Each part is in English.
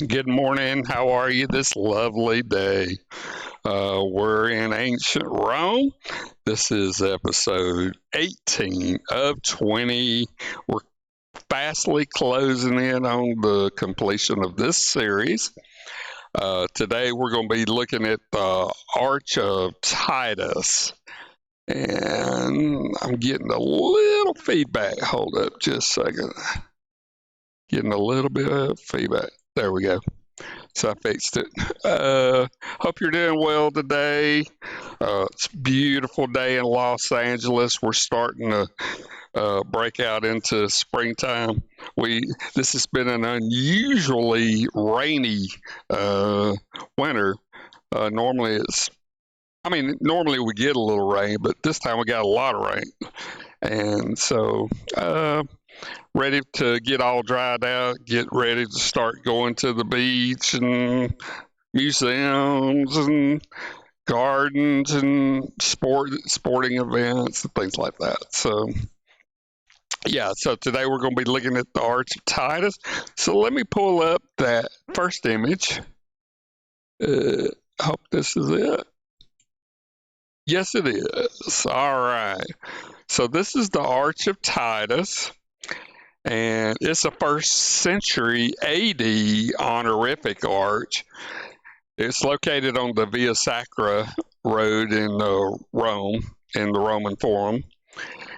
Good morning. How are you this lovely day? We're in ancient Rome. This is episode 18 of 20. We're fastly closing in on the completion of this series. Today we're going to be looking at the Arch of Titus. And I'm getting a little feedback. Hold up just a second. Getting a little bit of feedback. There we go. So I fixed it. Hope you're doing well today. It's a beautiful day in Los Angeles. We're starting to break out into springtime. This has been an unusually rainy winter. Normally we get a little rain, but this time we got a lot of rain. And so ready to get all dried out, get ready to start going to the beach and museums and gardens and sporting events and things like that. So so today we're going to be looking at the Arch of Titus. So let me pull up that first image. Hope this is it. Yes, it is. All right. So this is the Arch of Titus. And it's a 1st century AD honorific arch. It's located on the Via Sacra road in Rome, in the Roman Forum.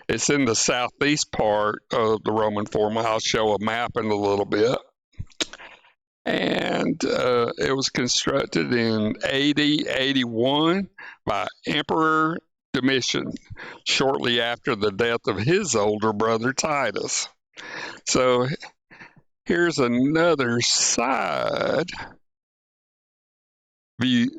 It's in the southeast part of the Roman Forum. I'll show a map in a little bit. And it was constructed in AD 81 by Emperor Domitian, shortly after the death of his older brother Titus. So here's another side view.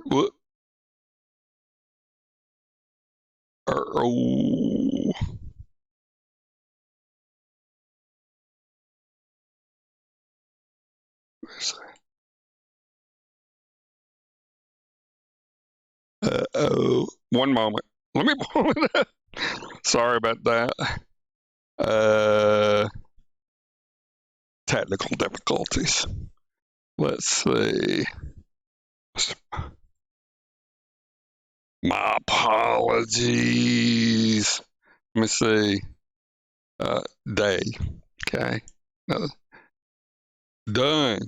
One moment. Let me pull it up. Sorry about that. Technical difficulties. Let's see. My apologies. Let me see. Day. Okay. Done.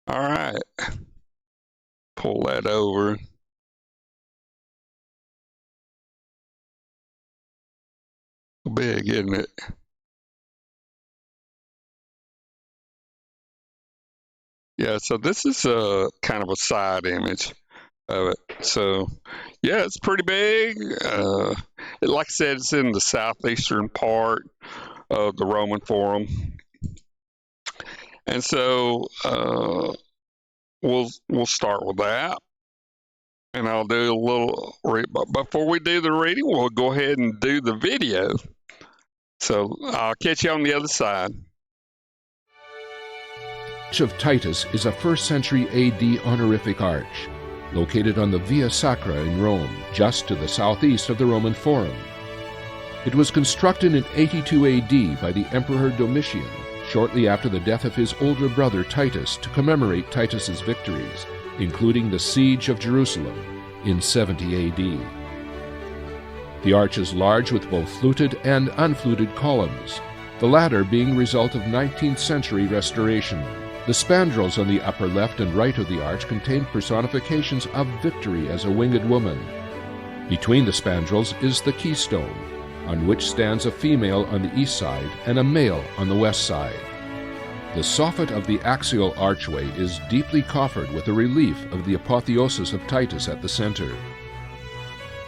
All right. Pull that over. Big, isn't it? Yeah, so this is a kind of a side image of it. So, yeah, it's pretty big. Like I said, it's in the southeastern part of the Roman Forum. And so we'll start with that. And I'll do a little but before we do the reading, we'll go ahead and do the video. So I'll catch you on the other side. Arch of Titus is a 1st century AD honorific arch, located on the Via Sacra in Rome, just to the southeast of the Roman Forum. It was constructed in 82 AD by the Emperor Domitian, shortly after the death of his older brother Titus, to commemorate Titus's victories, including the siege of Jerusalem in 70 AD. The arch is large with both fluted and unfluted columns, the latter being the result of 19th century restoration. The spandrels on the upper left and right of the arch contain personifications of victory as a winged woman. Between the spandrels is the keystone, on which stands a female on the east side and a male on the west side. The soffit of the axial archway is deeply coffered with a relief of the apotheosis of Titus at the center.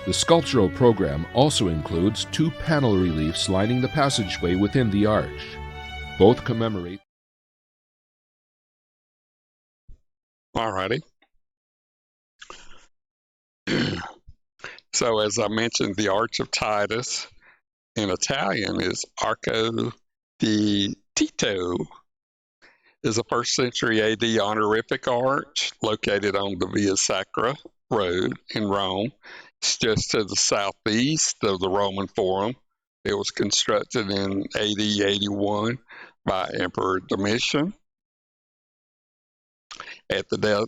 The sculptural program also includes 2 panel reliefs lining the passageway within the arch. Both commemorate. Alrighty. So as I mentioned, the Arch of Titus in Italian is Arco di Tito. Is a 1st century AD honorific arch located on the Via Sacra road in Rome. It's just to the southeast of the Roman Forum. It was constructed in AD 81 by Emperor Domitian. at the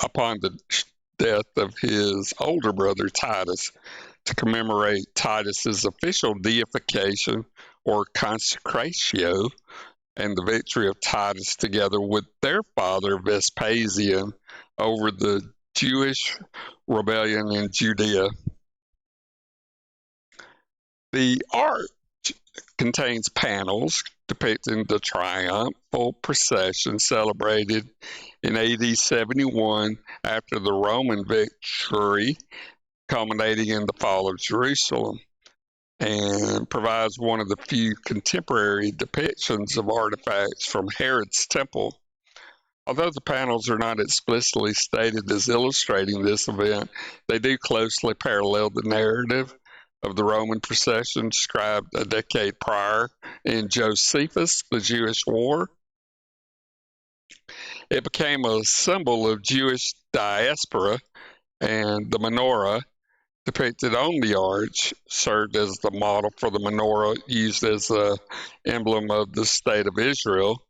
upon the death of his older brother Titus, to commemorate Titus's official deification or consecratio and the victory of Titus together with their father Vespasian over the Jewish rebellion in Judea. The art contains panels depicting the triumphal procession celebrated in AD 71 after the Roman victory, culminating in the fall of Jerusalem, and provides one of the few contemporary depictions of artifacts from Herod's temple. Although the panels are not explicitly stated as illustrating this event, they do closely parallel the narrative of the Roman procession described a decade prior in Josephus, the Jewish War. It became a symbol of Jewish diaspora, and the menorah depicted on the arch served as the model for the menorah used as an emblem of the state of Israel.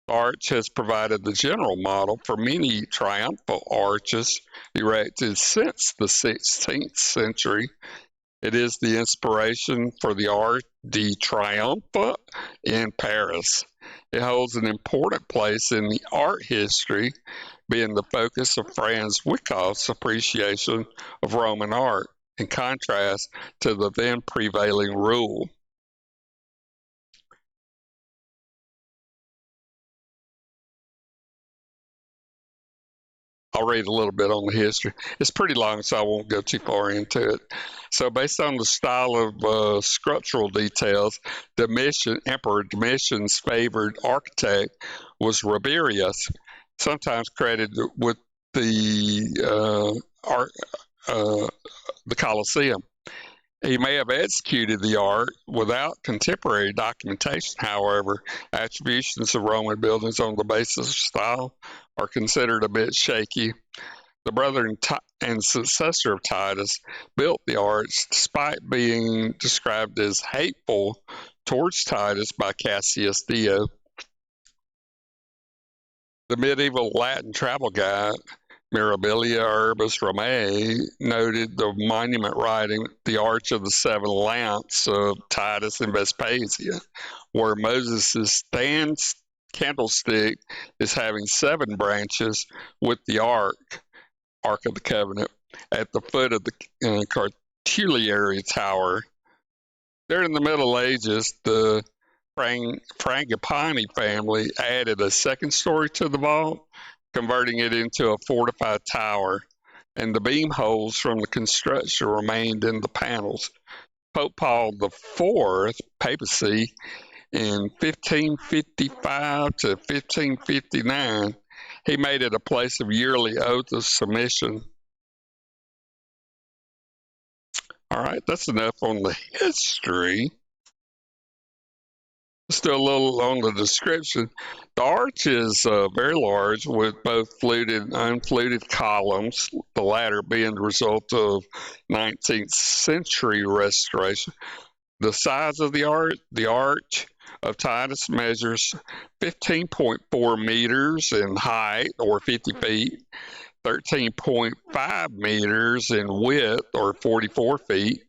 The arch has provided the general model for many triumphal arches erected since the 16th century. It is the inspiration for the Arc de Triomphe in Paris. It holds an important place in the art history, being the focus of Franz Wyckoff's appreciation of Roman art, in contrast to the then prevailing rule. I'll read a little bit on the history. It's pretty long, so I won't go too far into it. So, based on the style of sculptural details, Emperor Domitian's favored architect was Rabirius, sometimes credited with the Colosseum. He may have executed the art without contemporary documentation. However, attributions of Roman buildings on the basis of style are considered a bit shaky. The brother and successor of Titus built the arch despite being described as hateful towards Titus by Cassius Dio. The medieval Latin travel guide Mirabilia Urbis Romae noted the monument writing the Arch of the Seven Lamps of Titus and Vespasian, where Moses' candlestick is having 7 branches with the Ark of the Covenant, at the foot of the Cartulary Tower. During the Middle Ages, the Frangipani family added a second story to the vault, converting it into a fortified tower, and the beam holes from the construction remained in the panels. Pope Paul IV, papacy, in 1555 to 1559, he made it a place of yearly oath of submission. All right, that's enough on the history. Let's do a little on the description. The arch is very large with both fluted and unfluted columns, the latter being the result of 19th century restoration. The size of the arch of Titus measures 15.4 meters in height, or 50 feet, 13.5 meters in width, or 44 feet,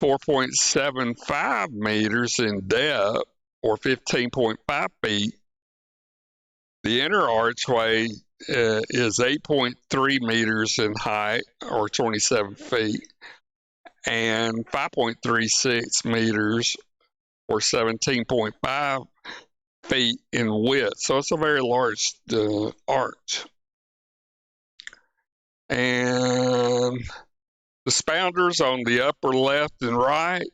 4.75 meters in depth, or 15.5 feet. The inner archway is 8.3 meters in height, or 27 feet, and 5.36 meters, or 17.5 feet in width. So it's a very large arch. And the spandrels on the upper left and right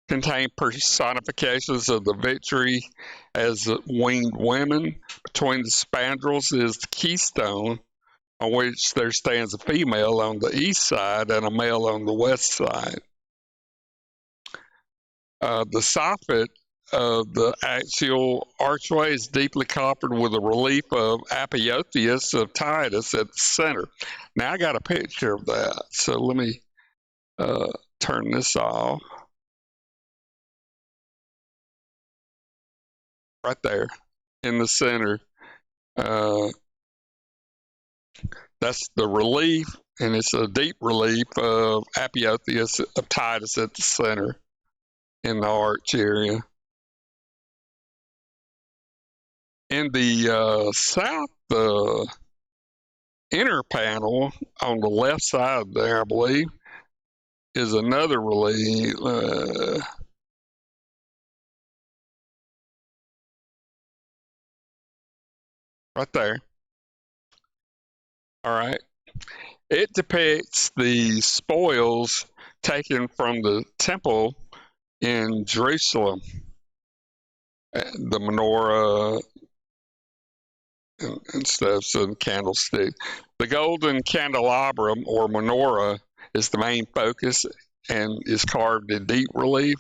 contain personifications of the victory as winged women. Between the spandrels is the keystone, on which there stands a female on the east side and a male on the west side. The soffit of the axial archway is deeply coppered with a relief of Apotheosis of Titus at the center. Now I got a picture of that, so let me turn this off. Right there. in the center. Uh, that's the relief, and it's a deep relief of Apiotheus of Titus at the center in the arch area. In the south, the inner panel on the left side there, I believe, is another relief. Right there. All right. It depicts the spoils taken from the temple in Jerusalem, the menorah and stuff, so the candlestick. The golden candelabrum or menorah is the main focus and is carved in deep relief.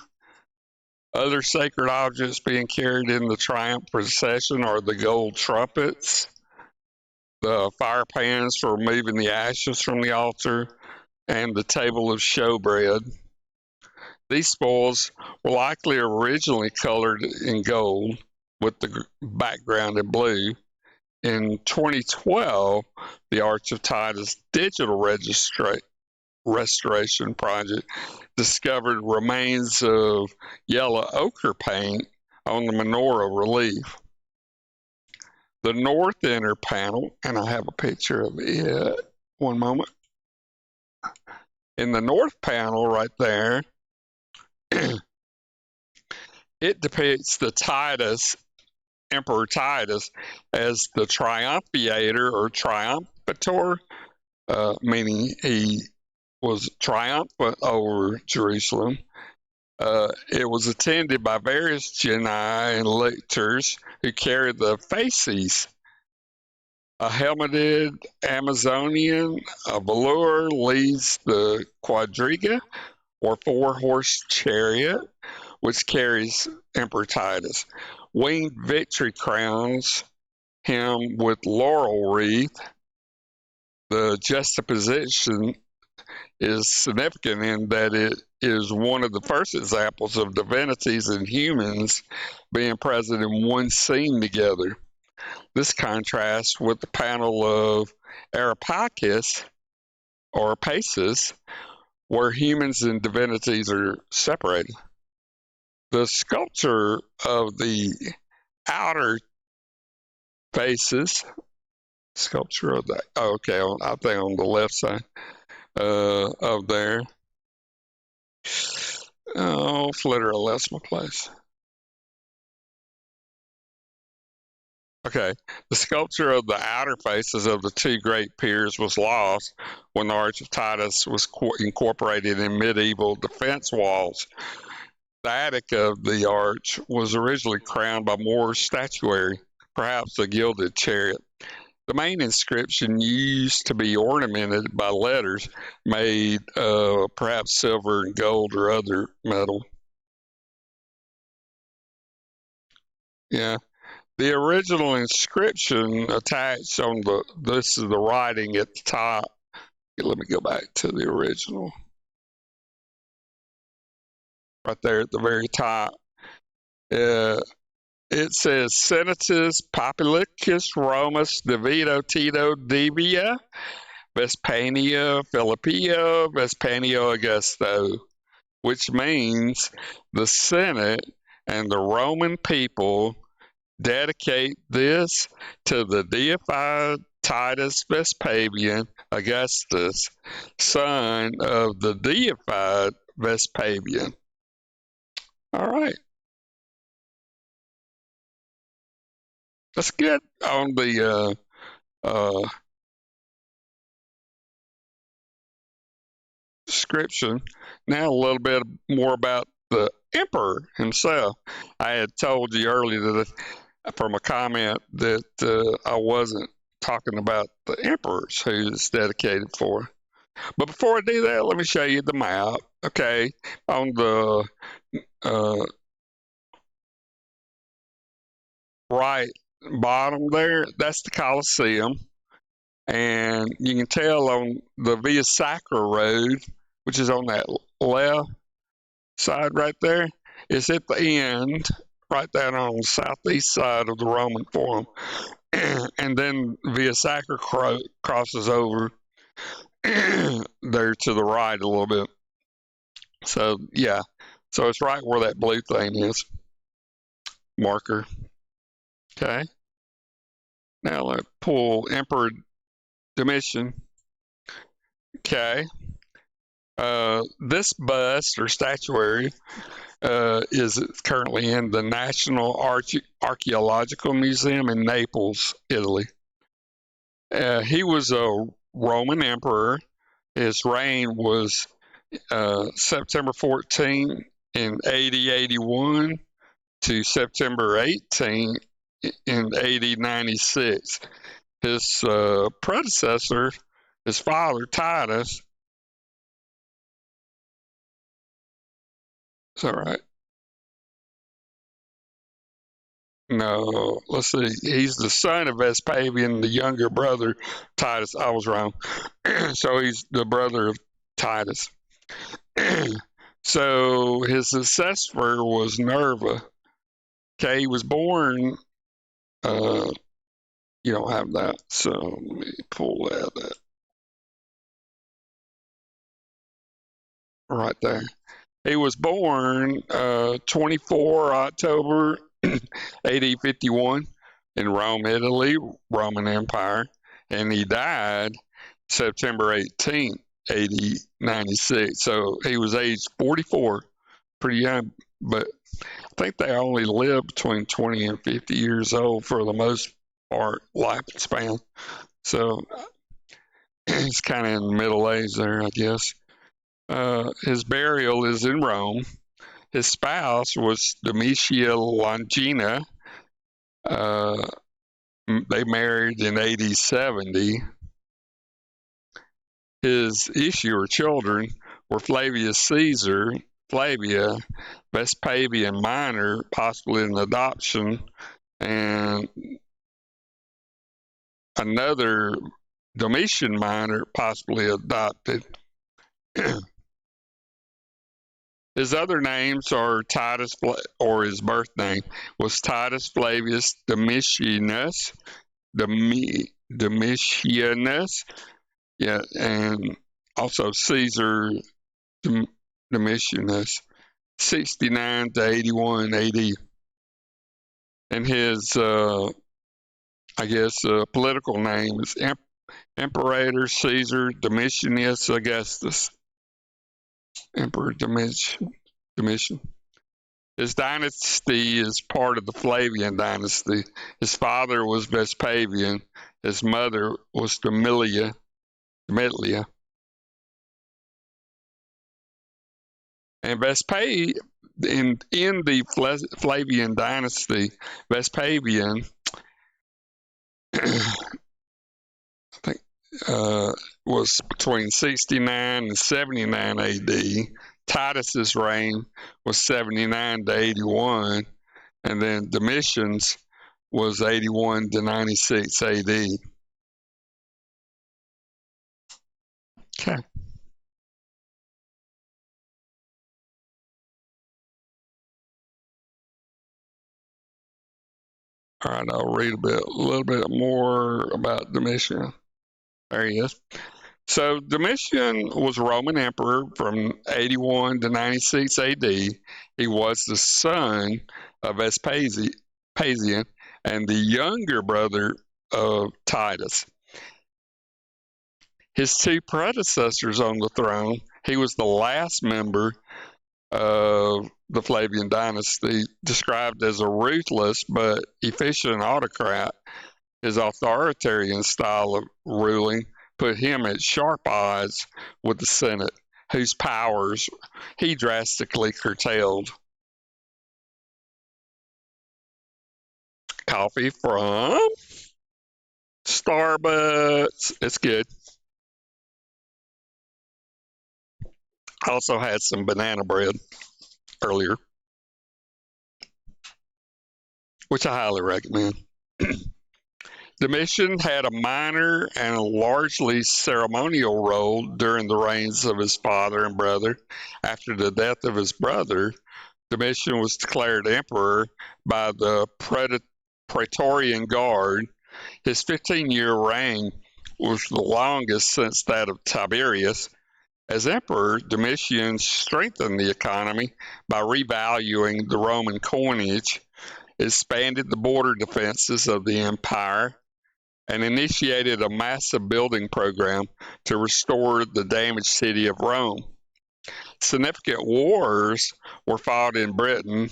Other sacred objects being carried in the triumph procession are the gold trumpets, the fire pans for removing the ashes from the altar, and the table of showbread. These spoils were likely originally colored in gold with the background in blue. In 2012, the Arch of Titus digital restoration project discovered remains of yellow ochre paint on the menorah relief. The north inner panel, and I have a picture of it. One moment. In the north panel right there, it depicts the Titus, Emperor Titus, as the triumphator or triumphator, meaning he was triumphant over Jerusalem. It was attended by various genii and lictors who carried the fasces. A helmeted Amazonian, a velour leads the quadriga, or four-horse chariot, which carries Emperor Titus. Winged victory crowns him with laurel wreath. The juxtaposition is significant in that it is one of the first examples of divinities and humans being present in one scene together. This contrasts with the panel of Areopagus or Pacis, where humans and divinities are separated. The sculpture of the outer faces, sculpture of that, I think on the left side of there. Oh, Flitter, I lost my place. Okay, the sculpture of the outer faces of the two great piers was lost when the Arch of Titus was incorporated in medieval defense walls. The attic of the arch was originally crowned by more statuary, perhaps a gilded chariot. The main inscription used to be ornamented by letters made perhaps silver and gold or other metal. Yeah. The original inscription attached on this is the writing at the top. Let me go back to the original. Right there at the very top. It says Senatus Populicus Romus Divito Tito Divia Vespania Philippia Vespanio Augusto, which means the Senate and the Roman people dedicate this to the deified Titus Vespasian Augustus, son of the deified Vespasian. All right. Let's get on the description. Now a little bit more about the emperor himself. I had told you earlier that from a comment that I wasn't talking about the emperors who it's dedicated for. But before I do that, let me show you the map. Okay, on the right bottom there, that's the Colosseum. And you can tell on the Via Sacra Road, which is on that left side right there, it's at the end right down on the southeast side of the Roman Forum. And then Via Sacra crosses over there to the right a little bit. So, yeah. So it's right where that blue thing is. Marker. Okay. Now let's pull Emperor Domitian. Okay. This bust or statuary is currently in the National Archaeological Museum in Naples, Italy. He was a Roman emperor. His reign was September 14 in AD 81 to September 18 in AD 96. His predecessor, his father, Titus, is that right? No, let's see. He's the son of Vespasian, the younger brother, Titus. I was wrong. So he's the brother of Titus. So his successor was Nerva. Okay, he was born. You don't have that, so let me pull that right there. He was born 24 October AD 51 in Rome, Italy, Roman Empire, and he died September 18, AD 96. So he was aged 44, pretty young, but I think they only live between 20 and 50 years old for the most part, lifespan. So he's kind of in the middle age there, I guess. His burial is in Rome. His spouse was Domitia Longina. They married in AD 70. His issue or children were Flavius Caesar, Flavia, Vespasian Minor, possibly an adoption, and another Domitian Minor, possibly adopted. His other names are Titus, or his birth name was Titus Flavius Domitianus, Domitianus, yeah, and also Caesar Domitianus, 69 to 81 AD. And his, I guess, political name is Imperator Caesar Domitianus Augustus. Emperor Domitian. His dynasty is part of the Flavian dynasty. His father was Vespasian. His mother was Domitia. And Vespasian, in the Flavian dynasty, Vespasian, I think, was between 69 and 79 AD. Titus's reign was 79 to 81, and then Domitian's was 81 to 96 AD. Okay. All right, I'll read a little bit more about Domitian. There he is. So Domitian was a Roman emperor from 81 to 96 AD. He was the son of Vespasian and the younger brother of Titus. His two predecessors on the throne, he was the last member of the Flavian dynasty, described as a ruthless but efficient autocrat. His authoritarian style of ruling put him at sharp odds with the Senate, whose powers he drastically curtailed. Coffee from Starbucks. It's good. I also had some banana bread earlier, which I highly recommend. Domitian had a minor and a largely ceremonial role during the reigns of his father and brother. After the death of his brother, Domitian was declared emperor by the Praetorian Guard. His 15-year reign was the longest since that of Tiberius. As emperor, Domitian strengthened the economy by revaluing the Roman coinage, expanded the border defenses of the empire, and initiated a massive building program to restore the damaged city of Rome. Significant wars were fought in Britain,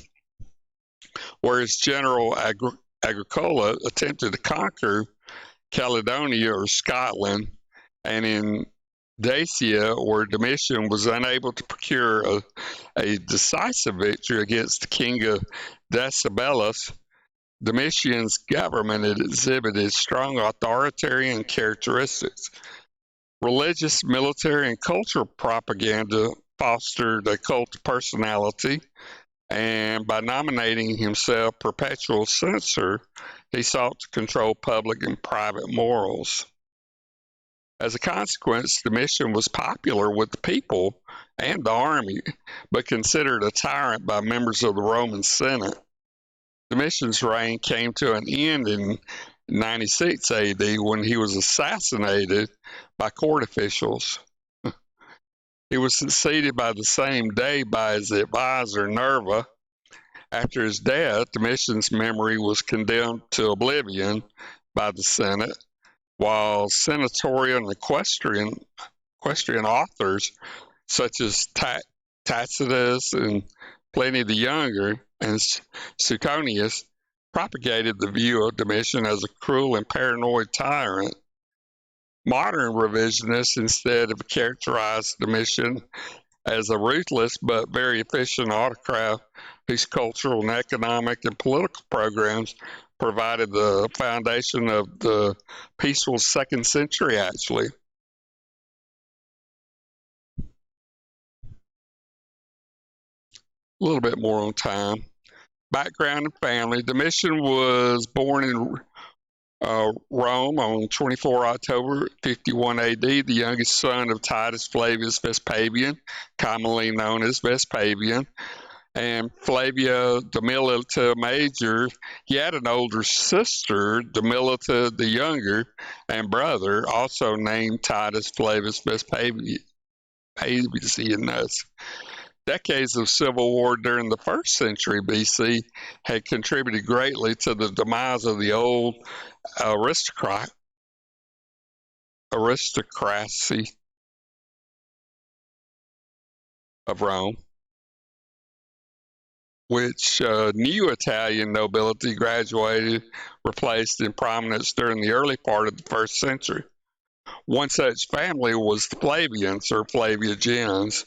where his general Agricola attempted to conquer Caledonia or Scotland, and in Dacia, where Domitian was unable to procure a decisive victory against the king of Decebalus. Domitian's government had exhibited strong authoritarian characteristics. Religious, military, and cultural propaganda fostered a cult of personality, and by nominating himself perpetual censor, he sought to control public and private morals. As a consequence, Domitian was popular with the people and the army, but considered a tyrant by members of the Roman Senate. Domitian's reign came to an end in 96 AD when he was assassinated by court officials. He was succeeded by the same day by his advisor Nerva. After his death, Domitian's memory was condemned to oblivion by the Senate, while senatorial and equestrian authors such as Tacitus and Pliny the Younger and Suetonius propagated the view of Domitian as a cruel and paranoid tyrant. Modern revisionists instead have characterized Domitian as a ruthless but very efficient autocrat whose cultural and economic and political programs provided the foundation of the peaceful 2nd century, actually. A little bit more on time. Background and family. Domitian was born in Rome on 24 October 51 AD, the youngest son of Titus Flavius Vespasian, commonly known as Vespasian, and Flavia Domilita Major. He had an older sister, Domilita the Younger, and brother, also named Titus Flavius Vespasian. Decades of civil war during the 1st century BC had contributed greatly to the demise of the old aristocracy of Rome, which new Italian nobility graduated, replaced in prominence during the early part of the 1st century. One such family was the Flavians or Flavians.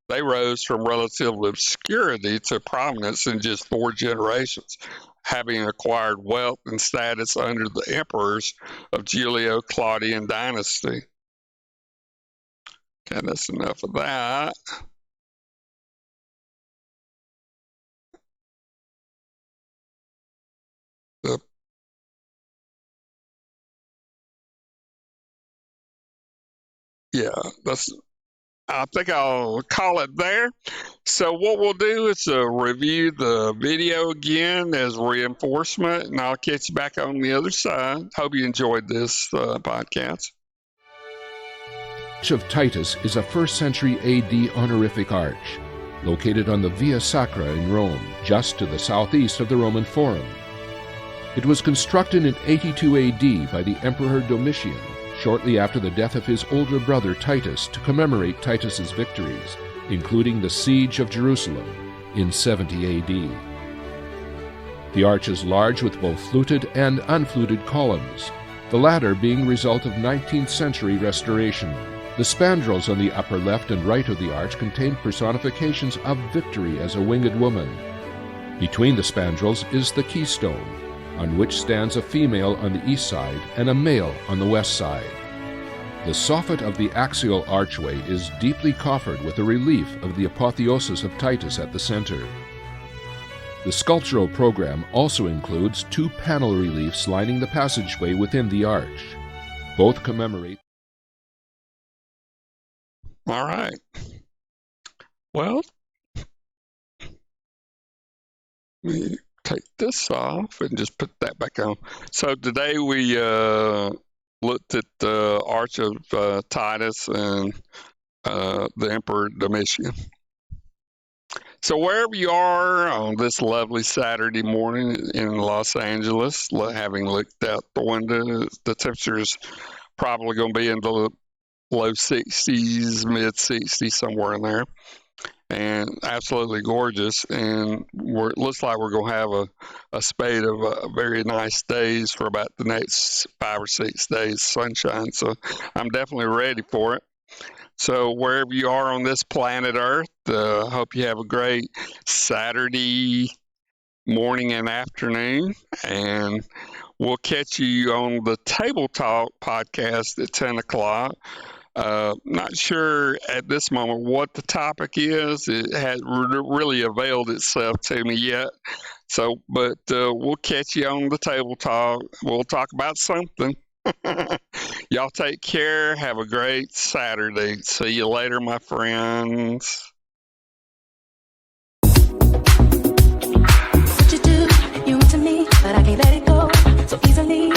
They rose from relative obscurity to prominence in just 4 generations, having acquired wealth and status under the emperors of Julio-Claudian dynasty. Okay, that's enough of that. I think I'll call it there. So what we'll do is review the video again as reinforcement, and I'll catch you back on the other side. Hope you enjoyed this podcast. The Arch of Titus is a 1st century AD honorific arch, located on the Via Sacra in Rome, just to the southeast of the Roman Forum. It was constructed in 82 AD by the Emperor Domitian, shortly after the death of his older brother Titus, to commemorate Titus's victories, including the siege of Jerusalem in 70 AD. The arch is large with both fluted and unfluted columns, the latter being the result of 19th century restoration. The spandrels on the upper left and right of the arch contain personifications of victory as a winged woman. Between the spandrels is the keystone, on which stands a female on the east side and a male on the west side. The soffit of the axial archway is deeply coffered with a relief of the apotheosis of Titus at the center. The sculptural program also includes 2 panel reliefs lining the passageway within the arch. Both commemorate. All right. Well, Let me take this off and just put that back on. So today we looked at the Arch of Titus and the Emperor Domitian. So wherever you are on this lovely Saturday morning in Los Angeles, having looked out the window, the temperature's probably going to be in the low 60s, mid 60s, somewhere in there, and absolutely gorgeous. And it looks like we're going to have a spate of very nice days for about the next 5 or 6 days, sunshine. So I'm definitely ready for it. So wherever you are on this planet Earth, hope you have a great Saturday morning and afternoon, and we'll catch you on the Table Talk podcast at 10 o'clock. Not sure at this moment what the topic is. It hasn't really availed itself to me yet. So, but we'll catch you on the Table Talk. We'll talk about something. Y'all take care. Have a great Saturday. See you later, my friends. What you do, you to me, but I can't let it go so easily.